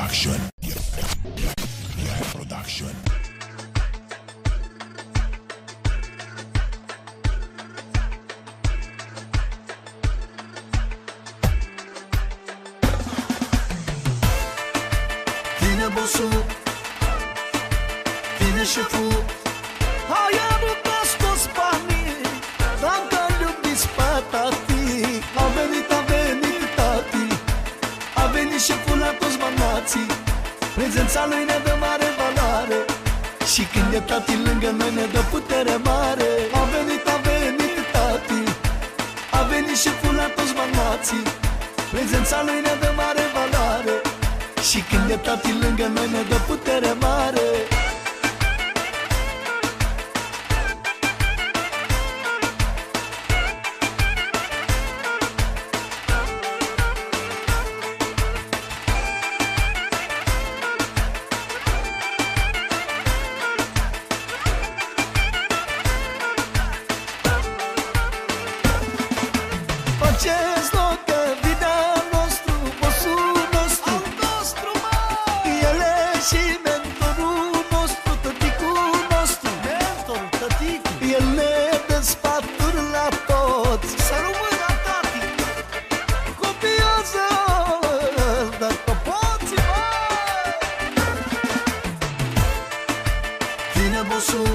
Production. Production. Vine bossul, vine șeful, hai aruncați toți banii, dacă iubiți pe tati. A venit tati, a venit șeful la toți banații. Prezența lui ne dă mare valoare și când e tati lângă noi ne dă putere mare. A venit tati, a venit șeful la toți banații. Prezența lui ne dă mare valoare și când e tati lângă noi ne dă putere mare. Faceți loc că vine al nostru, bossul nostru, al nostru, măi. El e și mentorul nostru, tăticul nostru, mentorul, tăticul. El ne dă sfaturi la toți, să rămână tati. Copiază-l dacă poți, măi. Vine bossul,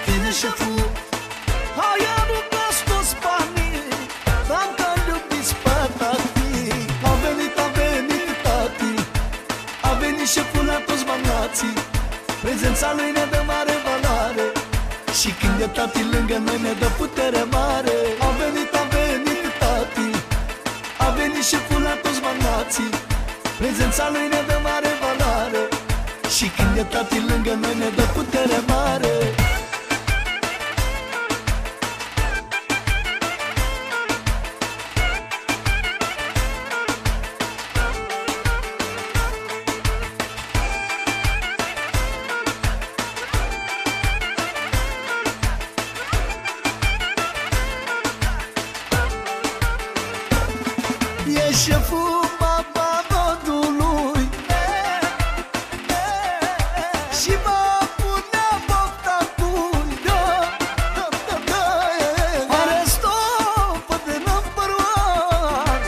vine șeful, hai aruncați toți banii, dacă iubiți pe tati. A venit tati, a venit șeful la toți banații. Prezența lui ne dă mare valoare și când e tati lângă noi ne dă putere mare. A venit tati, a venit șeful la toți banații. Prezența lui ne dă mare valoare și când e tati lângă noi ne dă putere mare. E șeful paparodului și mă punea boctacul. Are stopă de number one.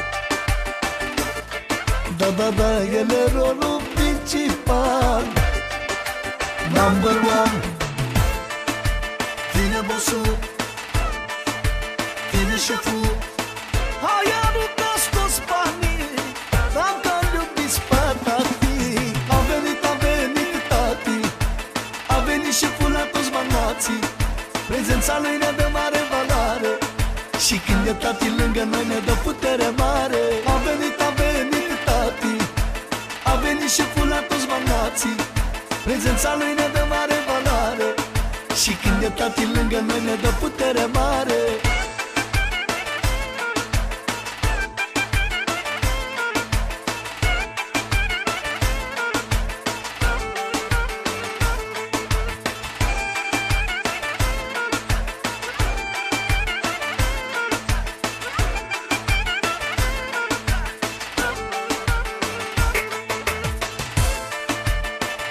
Da, el e rolul principal. Number one. Vine bossul, vine șeful, hai aruncați toți banii, dacă iubiți pe tati. A venit tati, a venit șeful la toți banații. Prezența lui ne dă mare valoare și când e tati lângă noi ne dă putere mare. A venit tati, a venit șeful la toți banații. Prezența lui ne dă mare valoare și când e tati lângă noi ne dă putere mare.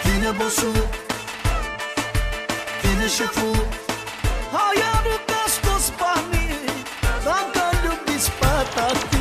Vine bossul, vine șeful, hai aruncați toți banii, dacă iubiți pe tati.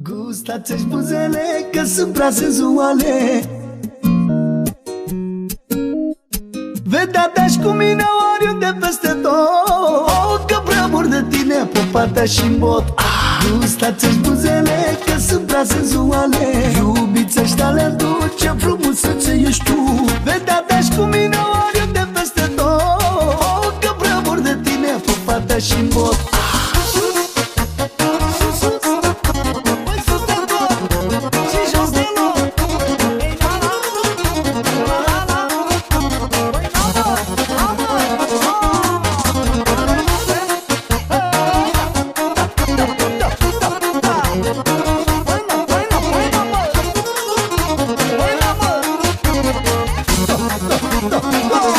Gustați-și buzele că sunt prea senzuale. Vedea-te-și cu mine oriunde peste tot, că prea mor de tine pe partea și-n bot. Gustați-și buzele că sunt prea senzuale. Iubiță-și talentul, ce frumusețe ești tu. Vedea-te-și cu mine oriunde peste tot, și mor. Oh!